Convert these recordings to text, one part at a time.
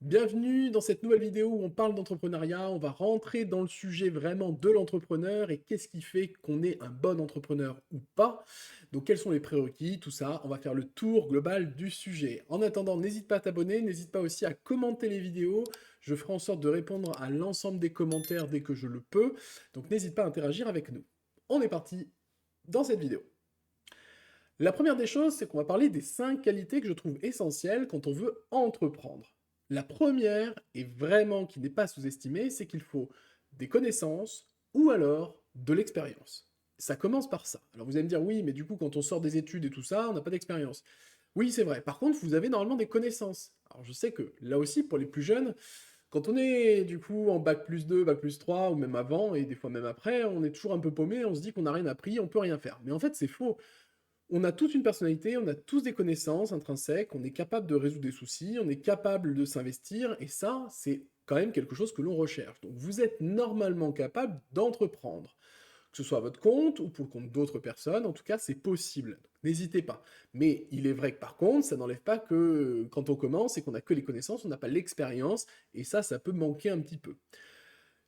Bienvenue dans cette nouvelle vidéo où on parle d'entrepreneuriat, on va rentrer dans le sujet vraiment de l'entrepreneur et qu'est-ce qui fait qu'on est un bon entrepreneur ou pas. Donc quels sont les prérequis, tout ça, on va faire le tour global du sujet. En attendant, n'hésite pas à t'abonner, n'hésite pas aussi à commenter les vidéos, je ferai en sorte de répondre à l'ensemble des commentaires dès que je le peux, donc n'hésite pas à interagir avec nous. On est parti dans cette vidéo. La première des choses, c'est qu'on va parler des 5 qualités que je trouve essentielles quand on veut entreprendre. La première, et vraiment qui n'est pas sous-estimée, c'est qu'il faut des connaissances ou alors de l'expérience. Ça commence par ça. Alors vous allez me dire, oui, mais du coup, quand on sort des études et tout ça, on n'a pas d'expérience. Oui, c'est vrai. Par contre, vous avez normalement des connaissances. Alors je sais que là aussi, pour les plus jeunes, quand on est du coup en bac+2, bac+3 ou même avant, et des fois même après, on est toujours un peu paumé, on se dit qu'on n'a rien appris, on peut rien faire. Mais en fait, c'est faux. On a toute une personnalité, on a tous des connaissances intrinsèques, on est capable de résoudre des soucis, on est capable de s'investir, et ça, c'est quand même quelque chose que l'on recherche. Donc vous êtes normalement capable d'entreprendre, que ce soit à votre compte ou pour le compte d'autres personnes, en tout cas c'est possible. Donc, n'hésitez pas. Mais il est vrai que par contre, ça n'enlève pas que quand on commence et qu'on n'a que les connaissances, on n'a pas l'expérience, et ça peut manquer un petit peu.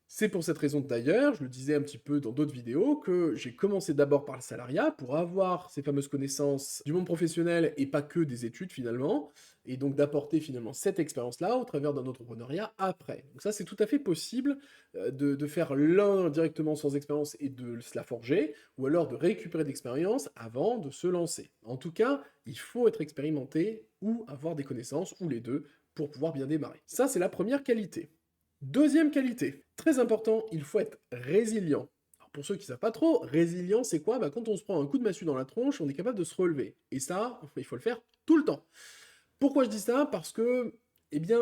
C'est pour cette raison d'ailleurs, je le disais un petit peu dans d'autres vidéos, que j'ai commencé d'abord par le salariat pour avoir ces fameuses connaissances du monde professionnel et pas que des études finalement, et donc d'apporter finalement cette expérience-là au travers d'un entrepreneuriat après. Donc ça c'est tout à fait possible de faire l'un directement sans expérience et de se la forger, ou alors de récupérer de l'expérience avant de se lancer. En tout cas, il faut être expérimenté ou avoir des connaissances, ou les deux, pour pouvoir bien démarrer. Ça c'est la première qualité. Deuxième qualité, très important, il faut être résilient. Alors pour ceux qui ne savent pas trop, résilient c'est quoi? Bah, quand on se prend un coup de massue dans la tronche, on est capable de se relever. Et ça, il faut le faire tout le temps. Pourquoi je dis ça? Parce que, eh bien,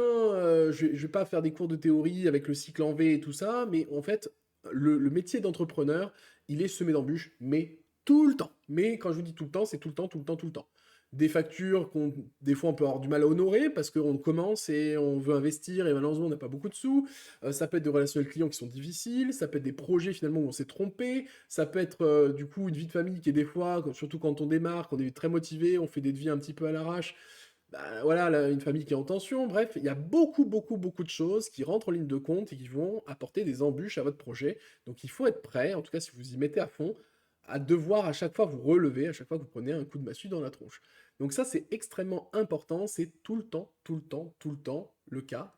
je vais pas faire des cours de théorie avec le cycle en V et tout ça, mais en fait, le métier d'entrepreneur, il est semé d'embûches, mais tout le temps. Mais quand je vous dis tout le temps, c'est tout le temps, tout le temps, tout le temps. Des factures qu'on, des fois, on peut avoir du mal à honorer parce qu'on commence et on veut investir et malheureusement, on n'a pas beaucoup de sous. Ça peut être des relations avec clients qui sont difficiles, ça peut être des projets finalement où on s'est trompé, ça peut être du coup une vie de famille qui est des fois, surtout quand on démarre, qu'on est très motivé, on fait des devis un petit peu à l'arrache, bah, voilà, une famille qui est en tension, bref, il y a beaucoup, beaucoup, beaucoup de choses qui rentrent en ligne de compte et qui vont apporter des embûches à votre projet. Donc il faut être prêt, en tout cas si vous y mettez à fond, à devoir à chaque fois vous relever, à chaque fois que vous prenez un coup de massue dans la tronche. Donc ça c'est extrêmement important, c'est tout le temps, tout le temps, tout le temps le cas.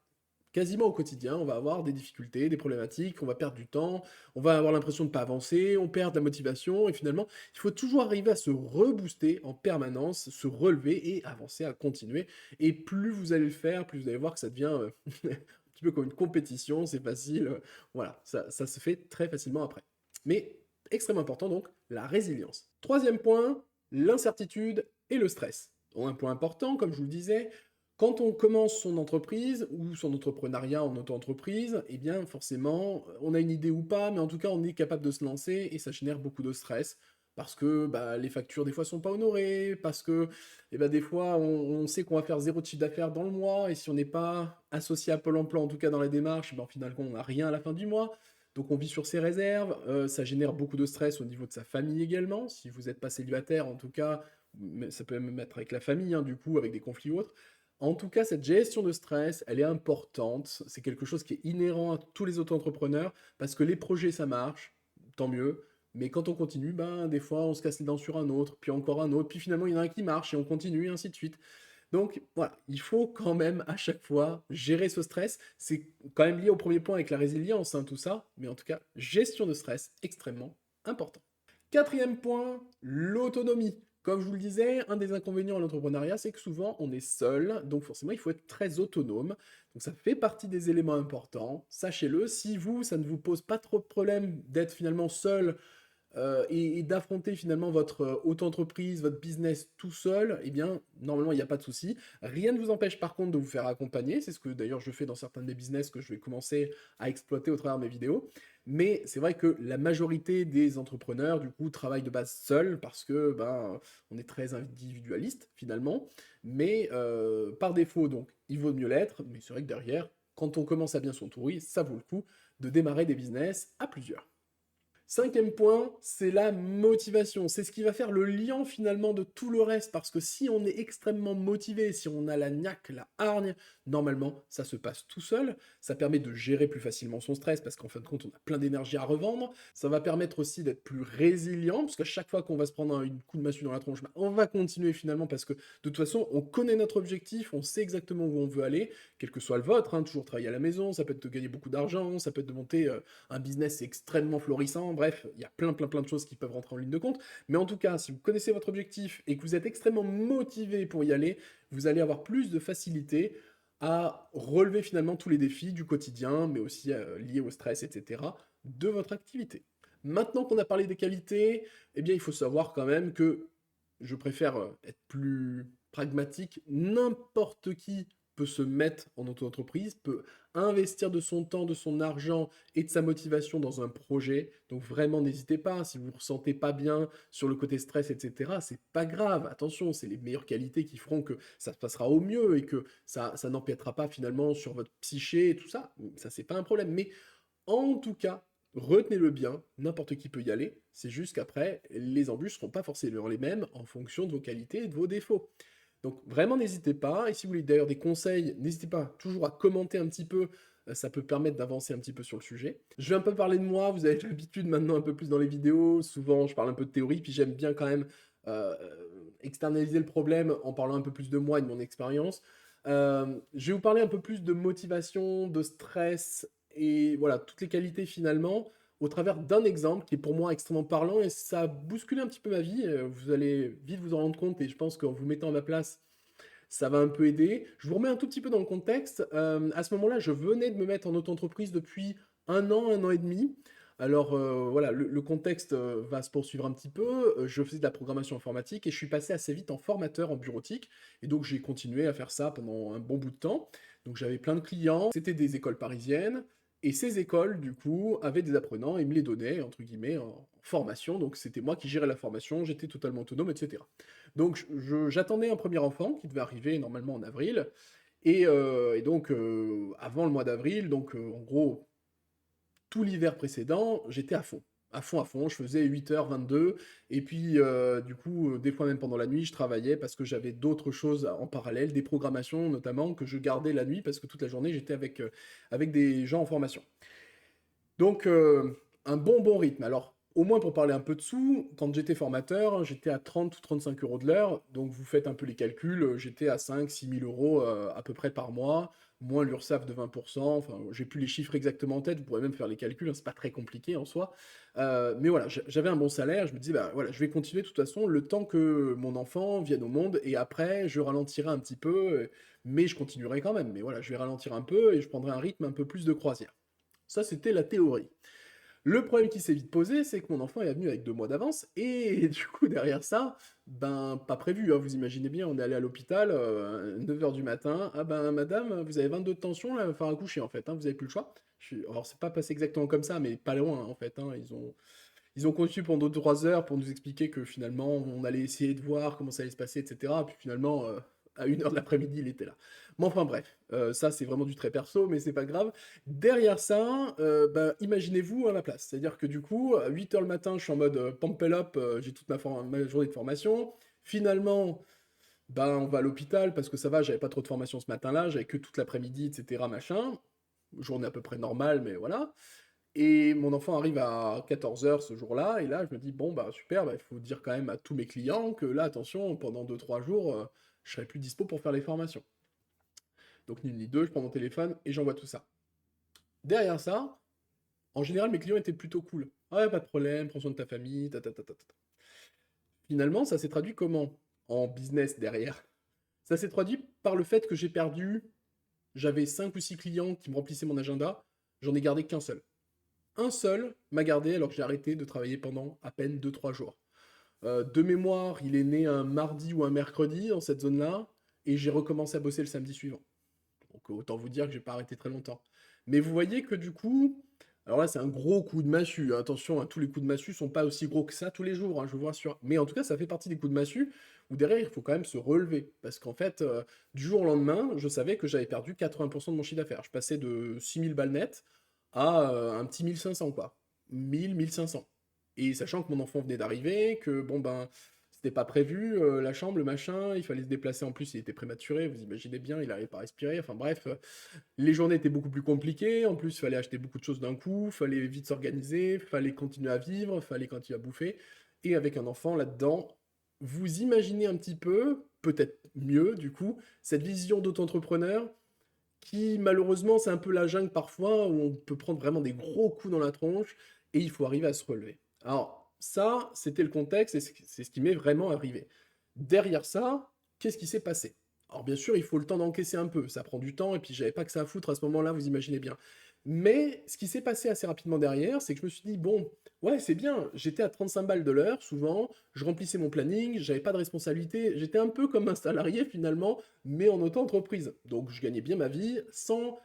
Quasiment au quotidien, on va avoir des difficultés, des problématiques, on va perdre du temps, on va avoir l'impression de ne pas avancer, on perd de la motivation, et finalement, il faut toujours arriver à se rebooster en permanence, se relever et avancer, à continuer. Et plus vous allez le faire, plus vous allez voir que ça devient un petit peu comme une compétition, c'est facile, voilà, ça se fait très facilement après. Mais extrêmement important donc, la résilience. Troisième point, l'incertitude et le stress. Donc, un point important, comme je vous le disais, quand on commence son entreprise ou son entrepreneuriat en auto-entreprise, eh bien forcément, on a une idée ou pas, mais en tout cas on est capable de se lancer et ça génère beaucoup de stress parce que bah, les factures des fois sont pas honorées, parce que des fois on sait qu'on va faire zéro de chiffre d'affaires dans le mois et si on n'est pas associé à Pôle emploi en tout cas dans les démarches, ben, finalement on n'a rien à la fin du mois. Donc on vit sur ses réserves, ça génère beaucoup de stress au niveau de sa famille également. Si vous n'êtes pas célibataire en tout cas, mais ça peut même être avec la famille, hein, du coup, avec des conflits ou autres. En tout cas, cette gestion de stress, elle est importante. C'est quelque chose qui est inhérent à tous les auto-entrepreneurs parce que les projets, ça marche, tant mieux. Mais quand on continue, ben, des fois, on se casse les dents sur un autre, puis encore un autre, puis finalement, il y en a un qui marche et on continue, et ainsi de suite. Donc, voilà, il faut quand même à chaque fois gérer ce stress. C'est quand même lié au premier point avec la résilience, hein, tout ça. Mais en tout cas, gestion de stress, extrêmement important. Quatrième point, l'autonomie. Comme je vous le disais, un des inconvénients à l'entrepreneuriat, c'est que souvent on est seul, donc forcément il faut être très autonome. Donc ça fait partie des éléments importants. Sachez-le, si vous, ça ne vous pose pas trop de problème d'être finalement seul et d'affronter finalement votre auto-entreprise, votre business tout seul, eh bien, normalement, il n'y a pas de souci. Rien ne vous empêche par contre de vous faire accompagner, c'est ce que d'ailleurs je fais dans certains de mes business que je vais commencer à exploiter au travers de mes vidéos. Mais c'est vrai que la majorité des entrepreneurs, du coup, travaillent de base seuls parce que, ben, on est très individualiste finalement. Mais par défaut, donc, il vaut mieux l'être. Mais c'est vrai que derrière, quand on commence à bien s'entourer, ça vaut le coup de démarrer des business à plusieurs. 5e point, c'est la motivation. C'est ce qui va faire le lien finalement de tout le reste, parce que si on est extrêmement motivé, si on a la niaque, la hargne, normalement, ça se passe tout seul. Ça permet de gérer plus facilement son stress, parce qu'en fin de compte, on a plein d'énergie à revendre. Ça va permettre aussi d'être plus résilient, parce qu'à chaque fois qu'on va se prendre un coup de massue dans la tronche, bah, on va continuer finalement, parce que de toute façon, on connaît notre objectif, on sait exactement où on veut aller, quel que soit le vôtre, hein, toujours travailler à la maison, ça peut être de gagner beaucoup d'argent, ça peut être de monter un business extrêmement florissant, bref, il y a plein de choses qui peuvent rentrer en ligne de compte, mais en tout cas, si vous connaissez votre objectif et que vous êtes extrêmement motivé pour y aller, vous allez avoir plus de facilité à relever finalement tous les défis du quotidien, mais aussi liés au stress, etc., de votre activité. Maintenant qu'on a parlé des qualités, eh bien, il faut savoir quand même que je préfère être plus pragmatique. N'importe qui peut se mettre en auto-entreprise, peut investir de son temps, de son argent et de sa motivation dans un projet. Donc vraiment, n'hésitez pas. Si vous ne vous ressentez pas bien sur le côté stress, etc., c'est pas grave. Attention, c'est les meilleures qualités qui feront que ça se passera au mieux et que ça n'empiétera pas finalement sur votre psyché et tout ça. Ça, c'est pas un problème. Mais en tout cas, retenez-le bien, n'importe qui peut y aller, c'est juste qu'après, les embûches ne seront pas forcément les mêmes en fonction de vos qualités et de vos défauts. Donc vraiment, n'hésitez pas, et si vous voulez d'ailleurs des conseils, n'hésitez pas toujours à commenter un petit peu, ça peut permettre d'avancer un petit peu sur le sujet. Je vais un peu parler de moi, vous avez l'habitude maintenant un peu plus dans les vidéos, souvent je parle un peu de théorie, puis j'aime bien quand même euh, externaliser le problème en parlant un peu plus de moi et de mon expérience. Je vais vous parler un peu plus de motivation, de stress, et voilà, toutes les qualités finalement, au travers d'un exemple qui est pour moi extrêmement parlant, et ça a bousculé un petit peu ma vie, vous allez vite vous en rendre compte, et je pense qu'en vous mettant à ma place, ça va un peu aider. Je vous remets un tout petit peu dans le contexte. À ce moment-là, je venais de me mettre en auto-entreprise depuis un an et demi. Alors voilà, le contexte va se poursuivre un petit peu. Je faisais de la programmation informatique et je suis passé assez vite en formateur en bureautique. Et donc j'ai continué à faire ça pendant un bon bout de temps. Donc j'avais plein de clients. C'était des écoles parisiennes. Et ces écoles, du coup, avaient des apprenants et me les donnaient, entre guillemets, en formation. Donc c'était moi qui gérais la formation, j'étais totalement autonome, etc. Donc j'attendais un premier enfant qui devait arriver normalement en avril. Et donc, avant le mois d'avril, donc en gros, tout l'hiver précédent, j'étais à fond. À fond, je faisais 8h, 22, et puis du coup, des fois même pendant la nuit, je travaillais parce que j'avais d'autres choses en parallèle, des programmations notamment, que je gardais la nuit parce que toute la journée, j'étais avec des gens en formation. Donc, un bon rythme. Alors, au moins pour parler un peu de sous, quand j'étais formateur, j'étais à 30 ou 35 euros de l'heure. Donc, vous faites un peu les calculs, j'étais à 5 000 6 000 euros à peu près par mois, moins l'URSSAF de 20%. Enfin, j'ai plus les chiffres exactement en tête, vous pourrez même faire les calculs, hein, c'est pas très compliqué en soi. Mais voilà, j'avais un bon salaire, je me disais, bah voilà, je vais continuer de toute façon le temps que mon enfant vienne au monde, et après, je ralentirai un petit peu, mais je continuerai quand même. Mais voilà, je vais ralentir un peu et je prendrai un rythme un peu plus de croisière. Ça, c'était la théorie. Le problème qui s'est vite posé, c'est que mon enfant est venu avec 2 mois d'avance, et du coup, derrière ça, ben, pas prévu, hein, vous imaginez bien, on est allé à l'hôpital, 9 heures du matin, ah ben, madame, vous avez 22 de tension, là, il va falloir accoucher, en fait, hein, vous avez plus le choix. Alors, c'est pas passé exactement comme ça, mais pas loin, hein, en fait, hein, ils ont conçu pendant 2 3 heures pour nous expliquer que finalement, on allait essayer de voir comment ça allait se passer, etc. Puis finalement, à 1 heure de l'après-midi, il était là. Mais enfin bref, ça c'est vraiment du très perso, mais c'est pas grave. Derrière ça, bah, imaginez-vous à ma place. C'est-à-dire que du coup, à 8 heures le matin, je suis en mode pump up, j'ai toute ma journée de formation. Finalement, bah, on va à l'hôpital parce que ça va, j'avais pas trop de formation ce matin-là, j'avais que toute l'après-midi, etc. Machin. Journée à peu près normale, mais voilà. Et mon enfant arrive à 14 heures ce jour-là, et là, je me dis, bon, bah super, bah, il faut dire quand même à tous mes clients que là, attention, pendant 2 3 jours, je serai plus dispo pour faire les formations. Donc, ni une ni deux, je prends mon téléphone et j'envoie tout ça. Derrière ça, en général, mes clients étaient plutôt cool. Ah ouais, pas de problème, prends soin de ta famille, ta ta ta ta ta. Finalement, ça s'est traduit comment en business derrière? Ça s'est traduit par le fait que j'ai perdu, j'avais 5 ou 6 clients qui me remplissaient mon agenda, j'en ai gardé qu'un seul. Un seul m'a gardé alors que j'ai arrêté de travailler pendant à peine 2 3 jours. De mémoire, il est né un mardi ou un mercredi dans cette zone-là, et j'ai recommencé à bosser le samedi suivant. Donc autant vous dire que j'ai pas arrêté très longtemps. Mais vous voyez que du coup, alors là c'est un gros coup de massue, hein. Attention, hein, tous les coups de massue sont pas aussi gros que ça tous les jours, hein, je vous rassure. Mais en tout cas, ça fait partie des coups de massue où derrière il faut quand même se relever. Parce qu'en fait, du jour au lendemain, je savais que j'avais perdu 80% de mon chiffre d'affaires. Je passais de 6 000 balles nettes à un petit 1 500 quoi. 1 000, 1 500. Et sachant que mon enfant venait d'arriver, que bon ben, c'était pas prévu, la chambre, le machin, il fallait se déplacer en plus, il était prématuré, vous imaginez bien, il n'arrivait pas à respirer, enfin bref, les journées étaient beaucoup plus compliquées, en plus il fallait acheter beaucoup de choses d'un coup, fallait vite s'organiser, fallait continuer à vivre, fallait continuer à bouffer, et avec un enfant là-dedans, vous imaginez un petit peu, peut-être mieux du coup, cette vision d'auto-entrepreneur qui malheureusement c'est un peu la jungle parfois où on peut prendre vraiment des gros coups dans la tronche et il faut arriver à se relever. Alors ça, c'était le contexte et c'est ce qui m'est vraiment arrivé. Derrière ça, qu'est-ce qui s'est passé? Alors bien sûr, il faut le temps d'encaisser un peu, ça prend du temps et puis j'avais pas que ça à foutre à ce moment-là, vous imaginez bien. Mais ce qui s'est passé assez rapidement derrière, c'est que je me suis dit, bon, ouais, c'est bien, j'étais à 35 balles de l'heure, souvent, je remplissais mon planning, j'avais pas de responsabilité, j'étais un peu comme un salarié finalement, mais en auto-entreprise. Donc je gagnais bien ma vie sans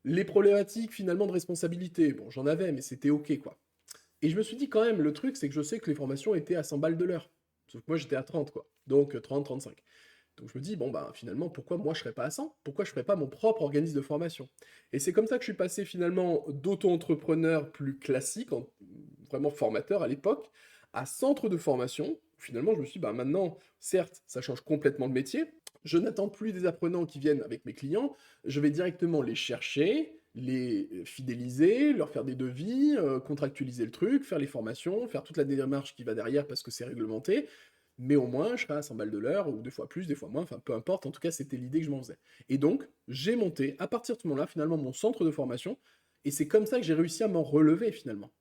les problématiques finalement de responsabilité. Bon, j'en avais, mais c'était ok quoi. Et je me suis dit quand même, le truc, c'est que je sais que les formations étaient à 100 balles de l'heure. Sauf que moi j'étais à 30 quoi. Donc 30, 35. Donc je me dis, bon bah finalement, pourquoi moi je serais pas à 100? Pourquoi je ferais pas mon propre organisme de formation? Et c'est comme ça que je suis passé finalement d'auto-entrepreneur plus classique, vraiment formateur à l'époque, à centre de formation. Finalement, je me suis dit, bah maintenant, certes, ça change complètement de métier. Je n'attends plus des apprenants qui viennent avec mes clients, je vais directement les chercher, les fidéliser, leur faire des devis, contractualiser le truc, faire les formations, faire toute la démarche qui va derrière parce que c'est réglementé, mais au moins je serai à 100 balles de l'heure, ou des fois plus, des fois moins, enfin peu importe, en tout cas c'était l'idée que je m'en faisais. Et donc, j'ai monté, à partir de ce moment-là, finalement, mon centre de formation, et c'est comme ça que j'ai réussi à m'en relever, finalement.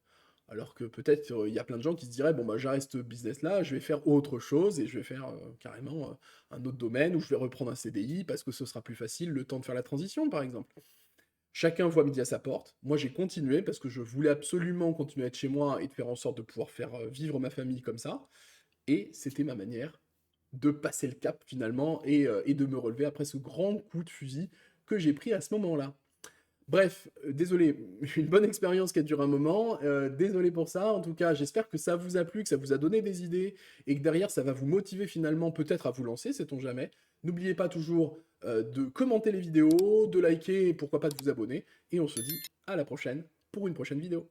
Alors que peut-être, il y a plein de gens qui se diraient, bon bah j'arrête ce business-là, je vais faire autre chose, et je vais faire carrément un autre domaine, où je vais reprendre un CDI, parce que ce sera plus facile, le temps de faire la transition, par exemple. Chacun voit midi à sa porte. Moi, j'ai continué parce que je voulais absolument continuer à être chez moi et de faire en sorte de pouvoir faire vivre ma famille comme ça. Et c'était ma manière de passer le cap finalement et de me relever après ce grand coup de fusil que j'ai pris à ce moment-là. Bref, désolé, une bonne expérience qui a duré un moment, désolé pour ça. En tout cas, j'espère que ça vous a plu, que ça vous a donné des idées et que derrière ça va vous motiver finalement peut-être à vous lancer, sait-on jamais. N'oubliez pas toujours de commenter les vidéos, de liker et pourquoi pas de vous abonner. Et on se dit à la prochaine pour une prochaine vidéo.